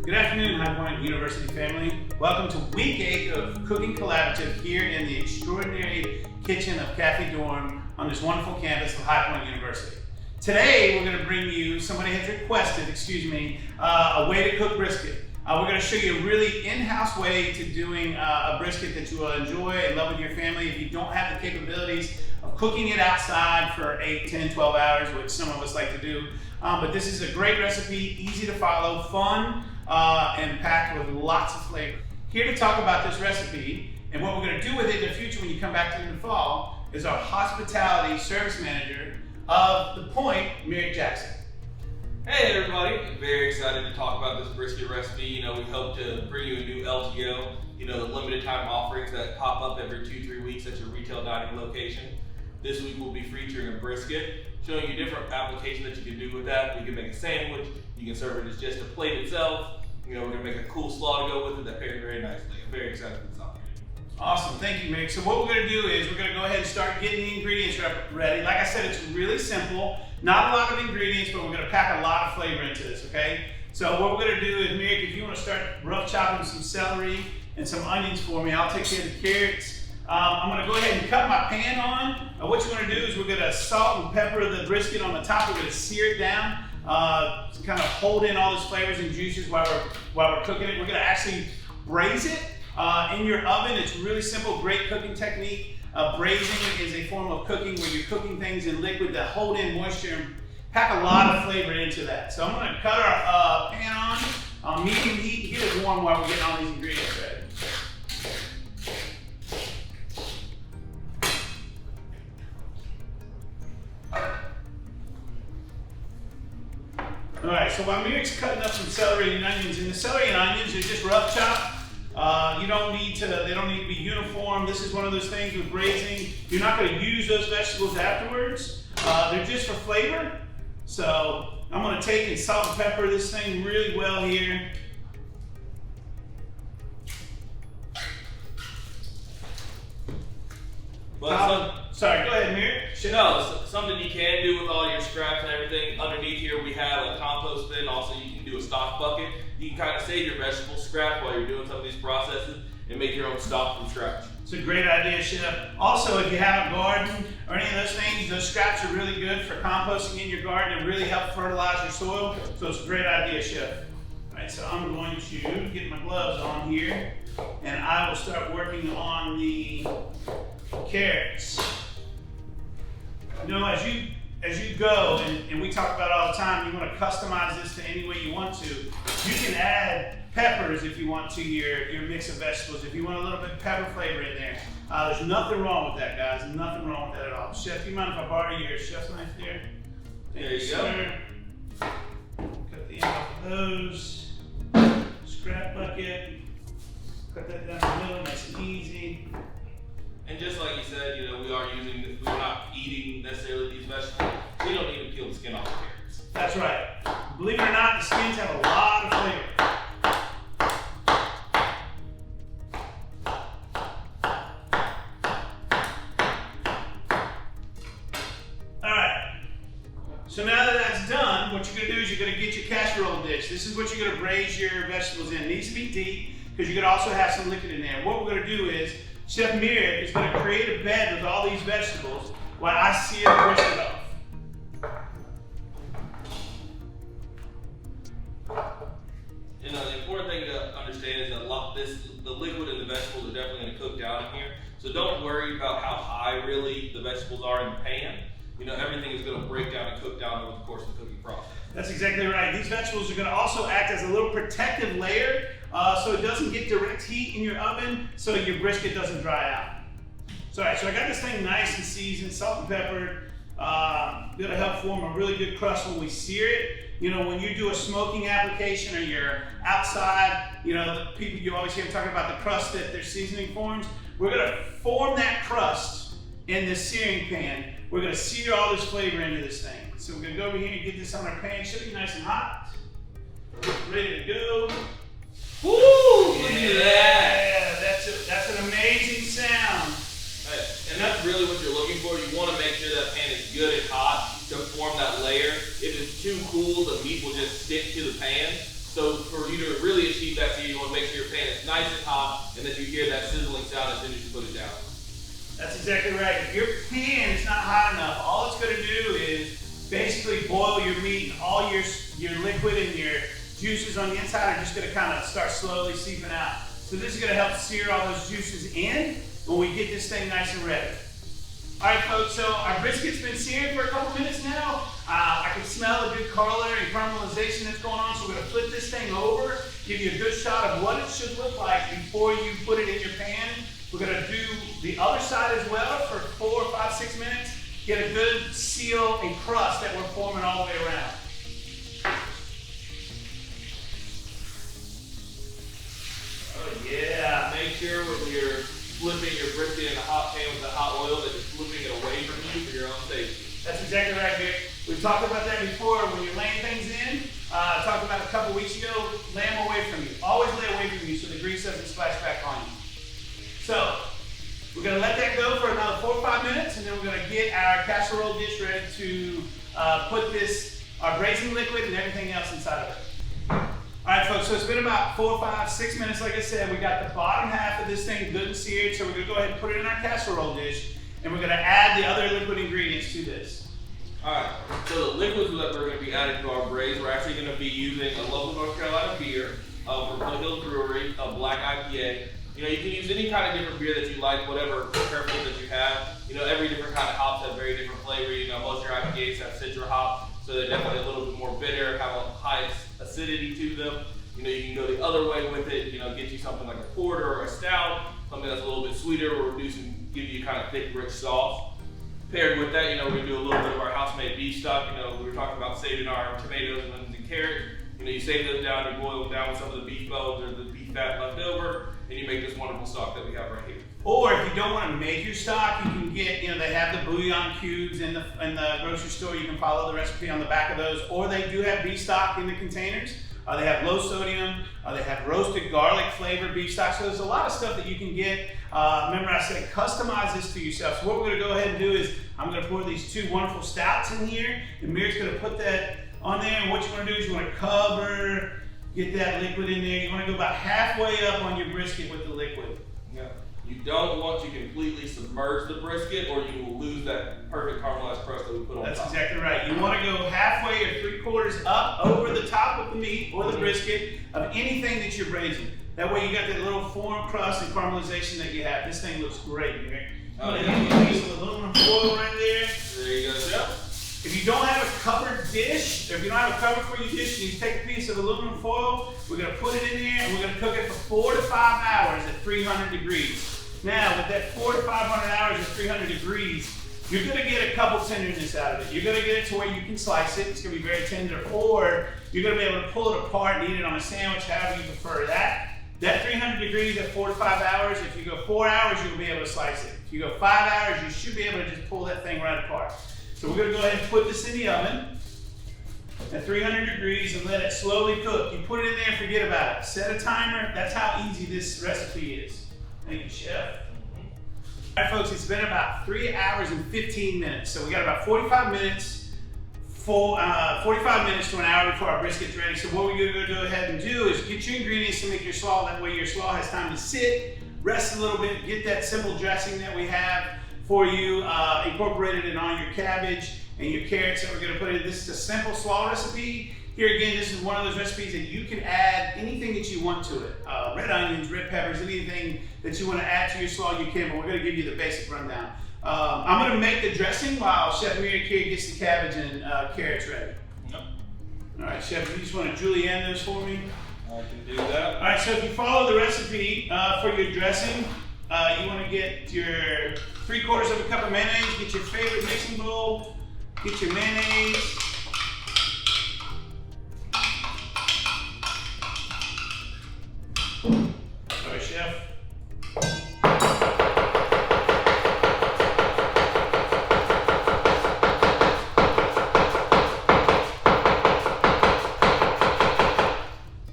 Good afternoon, High Point University family. Welcome to week 8 of Cooking Collaborative here in the extraordinary kitchen of Cafe Dorm on this wonderful campus of High Point University. Today, we're going to bring you, somebody has requested, a way to cook brisket. We're going to show you a really in-house way to doing a brisket that you will enjoy and love with your family if you don't have the capabilities of cooking it outside for 8, 10, 12 hours, which some of us like to do. But this is a great recipe, easy to follow, fun, and packed with lots of flavor. Here to talk about this recipe and what we're going to do with it in the future when you come back to it in the fall is our hospitality service manager of The Point, Merrick Jackson. Hey everybody, very excited to talk about this brisket recipe. We hope to bring you a new LTO, the limited time offerings that pop up every 2-3 weeks at your retail dining location. This week we'll be featuring a brisket, showing you different applications that you can do with that. We can make a sandwich, you can serve it as just a plate itself. We're gonna make a cool slaw to go with it that pairs very nicely. I'm very excited for this opportunity. Awesome, thank you, Mick. So what we're gonna do is we're gonna go ahead and start getting the ingredients ready. Like I said, it's really simple. Not a lot of ingredients, but we're gonna pack a lot of flavor into this, okay? So what we're gonna do is, Mick, if you wanna start rough chopping some celery and some onions for me, I'll take care of the carrots. I'm gonna go ahead and cut my pan on. What you're gonna do is we're gonna salt and pepper the brisket on the top. We're gonna sear it down to kind of hold in all those flavors and juices while we're cooking it. We're gonna actually braise it in your oven. It's really simple, great cooking technique. Braising is a form of cooking where you're cooking things in liquid that hold in moisture and pack a lot of flavor into that. So I'm gonna cut our pan on medium heat, get it warm while we're getting all these ingredients ready. All right, so while Merrick's cutting up some celery and onions, and the celery and onions are just rough chop. They don't need to be uniform. This is one of those things with braising. You're not going to use those vegetables afterwards. They're just for flavor. So I'm going to take and salt and pepper this thing really well here. Sorry, go ahead, Merrick. No, something you can do with all your scraps and everything. Underneath here we have a compost bin. Also, you can do a stock bucket. You can kind of save your vegetable scrap while you're doing some of these processes and make your own stock from scratch. It's a great idea, Chef. Also, if you have a garden or any of those things, those scraps are really good for composting in your garden and really help fertilize your soil. So it's a great idea, Chef. All right, so I'm going to get my gloves on here and I will start working on the carrots. As you go, and we talk about it all the time, you want to customize this to any way you want to. You can add peppers if you want to your mix of vegetables, if you want a little bit of pepper flavor in there. There's nothing wrong with that, guys. Nothing wrong with that at all. Chef, do you mind if I borrow your chef's knife there? There you go. Cut the end off of those. Scrap bucket. Cut that down the middle, nice and easy. And just like you said, we're not eating necessarily these vegetables. We don't need to peel the skin off the carrots. That's right. Believe it or not, the skins have a lot of flavor. All right. So now that that's done, what you're gonna do is you're gonna get your casserole dish. This is what you're gonna braise your vegetables in. It needs to be deep because you're gonna also have some liquid in there. What we're gonna do is Chef Merrick is going to create a bed with all these vegetables while I sear the brisket off. The important thing to understand is that the liquid and the vegetables are definitely going to cook down in here. So don't worry about how high really the vegetables are in the pan. Everything is going to break down and cook down over the course of the cooking process. That's exactly right. These vegetables are going to also act as a little protective layer so it doesn't get direct heat in your oven so your brisket doesn't dry out. So, all right, so I got this thing nice and seasoned, salt and peppered. Going to help form a really good crust when we sear it. When you do a smoking application or you're outside, the people you always hear talking about the crust that their seasoning forms. We're going to form that crust in this searing pan. We're going to sear all this flavor into this thing. So we're going to go over here and get this on our pan. It should be nice and hot. Ready to go. Woo! Look at that! Yeah, that's an amazing sound. Right. And that's really what you're looking for. You want to make sure that pan is good and hot to form that layer. If it's too cool, the meat will just stick to the pan. So for you to to really achieve that speed, you want to make sure your pan is nice and hot and that you hear that sizzling sound as soon as you put it down. That's exactly right. If your pan is not hot enough, all it's going to do is basically boil your meat, and all your liquid and your juices on the inside are just going to kind of start slowly seeping out. So this is going to help sear all those juices in when we get this thing nice and ready. All right, folks, so our brisket's been seared for a couple minutes now. I can smell the good color and caramelization that's going on, so we're going to flip this thing over, give you a good shot of what it should look like before you put it in your pan. We're going to do the other side as well for 4, 5, 6 minutes. Get a good seal and crust that we're forming all the way around. Oh yeah. Make sure when you're flipping your brisket in a hot pan with the hot oil that you're flipping it away from you for your own safety. That's exactly right, Vic. We've talked about that before when you're laying things in. I talked about it a couple weeks ago. Lay them away from you. Always lay away from you so the grease doesn't splash back on you. So, we're going to let that go for another 4 or 5 minutes, and then we're going to get our casserole dish ready to put our braising liquid and everything else inside of it. All right, folks, so it's been about 4, 5, 6 minutes. Like I said, we got the bottom half of this thing good and seared, so we're going to go ahead and put it in our casserole dish, and we're going to add the other liquid ingredients to this. All right, so the liquids that we're going to be adding to our braise, we're actually going to be using a local North Carolina beer from Flint Hills Brewery, a black IPA. You know, you can use any kind of different beer that you like, whatever preference that you have. You know, every different kind of hops have very different flavor. You know, most of your IPAs have citra hop, so they're definitely a little bit more bitter, have a high acidity to them. You know, you can go the other way with it, you know, get you something like a porter or a stout, something that's a little bit sweeter or reduce and give you kind of thick, rich sauce. Paired with that, you know, we're gonna do a little bit of our house-made beef stock. You know, we were talking about saving our tomatoes and onions and carrots. You know, you save those down, you boil them down with some of the beef bones or the beef fat left over, and you make this wonderful stock that we have right here. Or if you don't want to make your stock, you can get, you know, they have the bouillon cubes in the grocery store. You can follow the recipe on the back of those. Or they do have beef stock in the containers. They have low sodium. They have roasted garlic flavored beef stock. So there's a lot of stuff that you can get. Remember I said customize this to yourself. So what we're going to go ahead and do is I'm going to pour these 2 wonderful stouts in here. And Mir's going to put that on there. And what you want to do is you want to cover, get that liquid in there. You want to go about halfway up on your brisket with the liquid. Yeah. You don't want to completely submerge the brisket or you will lose that perfect caramelized crust that we put on top. That's exactly right. You want to go halfway or 3/4 up over the top of the meat or the brisket of anything that you're braising. That way you got that little form crust and caramelization that you have. This thing looks great, Nick. Oh, You yeah. got a piece of aluminum foil right there. There you go, Jeff. If you don't have a covered dish, or if you don't have a cover for your dish, you take a piece of aluminum foil, we're going to put it in there and we're going to cook it for 4 to 5 hours at 300 degrees. Now, with that 400 to 500 hours at 300 degrees, you're going to get a couple tenderness out of it. You're going to get it to where you can slice it. It's going to be very tender. Or you're going to be able to pull it apart and eat it on a sandwich, however you prefer that. That 300 degrees at 4 to 5 hours, if you go 4 hours, you'll be able to slice it. If you go 5 hours, you should be able to just pull that thing right apart. So we're going to go ahead and put this in the oven at 300 degrees and let it slowly cook. You put it in there and forget about it. Set a timer. That's how easy this recipe is. Thank you, Chef. All right, folks, it's been about 3 hours and 15 minutes. So we got about 45 minutes, 45 minutes to an hour before our brisket's ready. So what we're going to go ahead and do is get your ingredients to make your slaw. That way your slaw has time to sit, rest a little bit, get that simple dressing that we have for you, incorporated it on your cabbage and your carrots that we're going to put in. This is a simple slaw recipe. Here again, this is one of those recipes that you can add anything that you want to it. Red onions, red peppers, anything that you want to add to your slaw, you can, but we're going to give you the basic rundown. I'm going to make the dressing while Chef Mir here gets the cabbage and carrots ready. Yep. All right, Chef, you just want to julienne those for me? I can do that. All right, so if you follow the recipe for your dressing, you want to get your 3/4 of a cup of mayonnaise, get your favorite mixing bowl, get your mayonnaise. Sorry, Chef.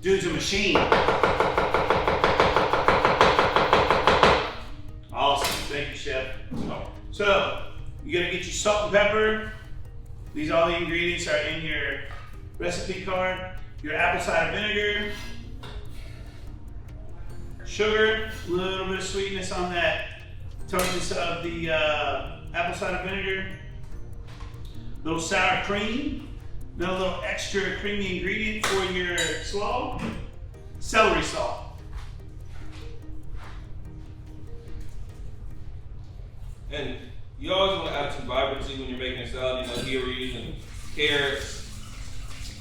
Dude's a machine. Awesome, thank you, Chef. So, you're gonna get your salt and pepper. These all the ingredients are in your recipe card. Your apple cider vinegar, sugar, a little bit of sweetness on that tartness of the apple cider vinegar. A little sour cream, another little extra creamy ingredient for your slaw. Celery salt. And you always want to add some vibrancy when you're making a salad. You know, here we're using carrots.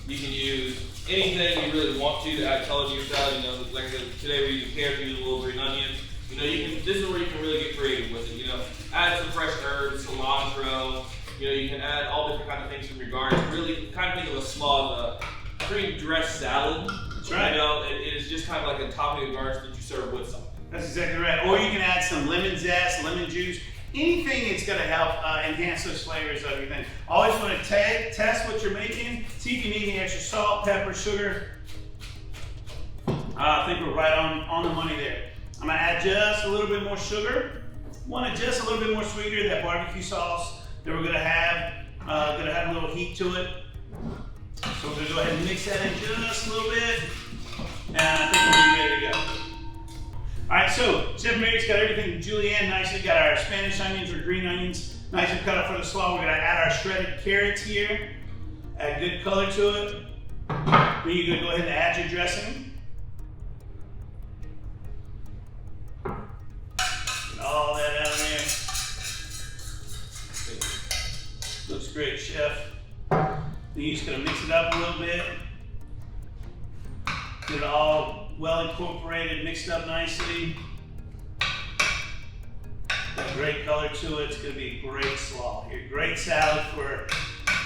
You can use anything you really want to add color to your salad. You know, like I said, today we're using carrots, we're using a little green onions. You know, this is where you can really get creative with it. You know, add some fresh herbs, cilantro. You know, you can add all different kinds of things from your garden. Really kind of think of a slaw as a cream dressed salad. That's right. You know, it is just kind of like a topping of garnish that you serve with something. That's exactly right. Or you can add some lemon zest, lemon juice, anything that's going to help enhance those flavors of everything. Always want to test what you're making, see if you need any extra salt, pepper, sugar. I think we're right on the money there. I'm going to add just a little bit more sugar. Want it just a little bit more sweeter, that barbecue sauce that we're going to have. Going to have a little heat to it. So we're going to go ahead and mix that in just a little bit. And I think we'll be ready to go. All right, so Chef Mary's got everything julienne nicely. Got our Spanish onions or green onions nicely cut up for the slaw. We're gonna add our shredded carrots here. Add good color to it. Then you're gonna go ahead and add your dressing. Get all that out of there. Looks great, Chef. Then you're just gonna mix it up a little bit. Get it all well incorporated, mixed up nicely. Got great color to it. It's going to be a great slaw here. Great salad for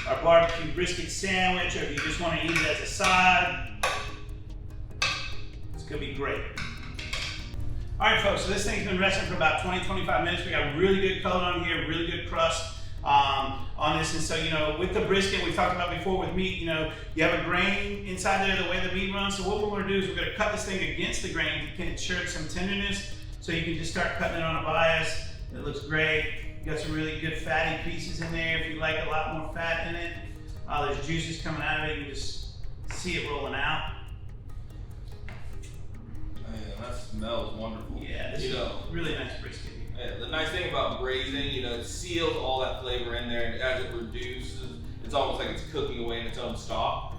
our barbecue brisket sandwich, or if you just want to eat it as a side. It's going to be great. All right, folks, so this thing's been resting for about 20-25 minutes. We got really good color on here, really good crust on this. And so, you know, with the brisket, we talked about before with meat, you know, you have a grain inside there the way the meat runs. So what we're going to do is we're going to cut this thing against the grain to ensure some tenderness. So you can just start cutting it on a bias. It looks great. You got some really good fatty pieces in there if you like a lot more fat in it. There's juices coming out of it. You can just see it rolling out. Man, that smells wonderful. Yeah, this is really nice brisket. Yeah, the nice thing about braising, you know, it seals all that flavor in there, and as it reduces, it's almost like it's cooking away in its own stock.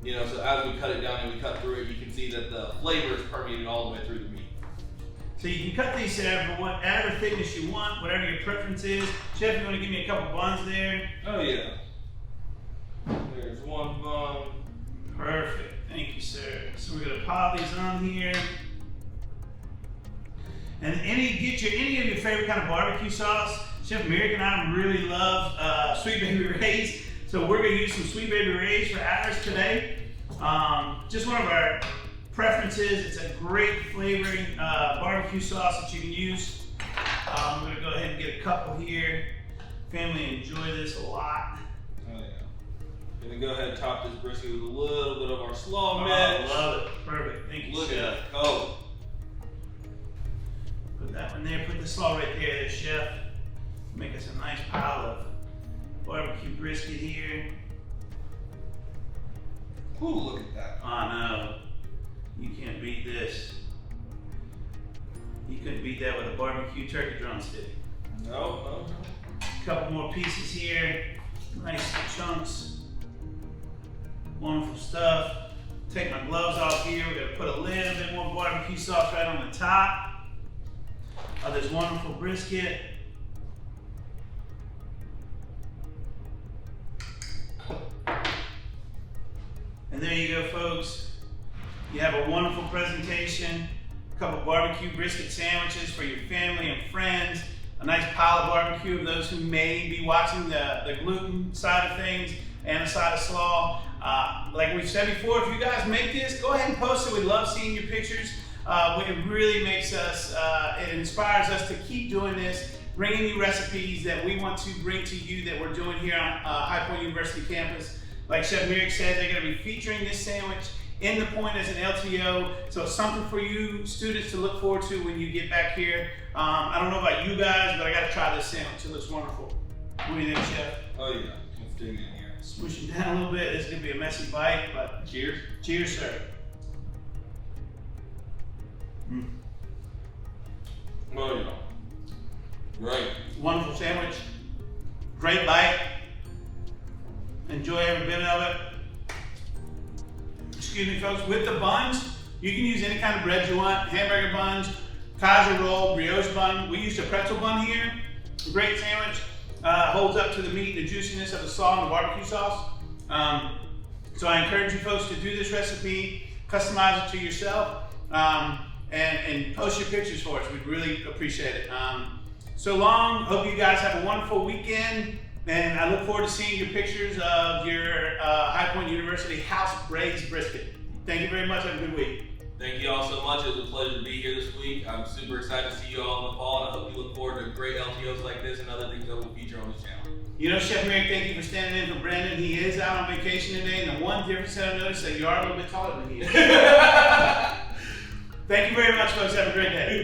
You know, so as we cut it down and we cut through it, you can see that the flavor is permeated all the way through the meat. So you can cut these for whatever thickness you want, whatever your preference is. Chef, you want to give me a couple buns there? Oh yeah. There's one bun. Perfect. Thank you, sir. So we're gonna pile these on here. And get any of your favorite kind of barbecue sauce. Chef Merrick and I really love Sweet Baby Ray's. So we're gonna use some Sweet Baby Ray's for ours today. Just one of our preferences. It's a great flavoring barbecue sauce that you can use. I'm gonna go ahead and get a couple here. Family enjoy this a lot. Oh yeah. Gonna go ahead and top this brisket with a little bit of our slaw I mix. love it. Perfect. Thank you, Look Chef. at that color. Put that one there. Put the slaw right there, Chef. Make us a nice pile of barbecue brisket here. Ooh, look at that. Oh no, you can't beat this. You couldn't beat that with a barbecue turkey drumstick. No. Couple more pieces here. Nice chunks. Wonderful stuff. Take my gloves off here. We're gonna put a little bit more barbecue sauce right on the top of this wonderful brisket. And there you go, folks. You have a wonderful presentation. A couple barbecue brisket sandwiches for your family and friends. A nice pile of barbecue of those who may be watching the gluten side of things and the side of slaw. Like we've said before, if you guys make this, go ahead and post it. We love seeing your pictures. It really makes us, it inspires us to keep doing this, bringing you recipes that we want to bring to you that we're doing here on High Point University campus. Like Chef Merrick said, they're going to be featuring this sandwich in the point as an LTO. So it's something for you students to look forward to when you get back here. I don't know about you guys, but I got to try this sandwich. It looks wonderful. What do you think, Chef? Oh yeah, let's dig in here. Smoosh it down a little bit. This is going to be a messy bite, but Cheers. cheers, sir. Well, you know. Right. Wonderful sandwich. Great bite. Enjoy every bit of it. Excuse me, folks. With the buns, you can use any kind of bread you want. Hamburger buns, Kaiser roll, brioche bun. We used a pretzel bun here. Great sandwich. Holds up to the meat and the juiciness of the salt and the barbecue sauce. So I encourage you folks to do this recipe, customize it to yourself, and post your pictures for us. We'd really appreciate it. So long. Hope you guys have a wonderful weekend, and I look forward to seeing your pictures of your High Point University house braised brisket. Thank you very much. Have a good week. Thank you all so much. It was a pleasure to be here this week. I'm super excited to see you all in the fall, and I hope you look forward to great LTOs like this and other things that we'll feature on this channel. You know, Chef Merrick, thank you for standing in for Brandon. He is out on vacation today, and the one difference that I noticed is that you are a little bit taller than he is. Thank you very much, folks. Have a great day.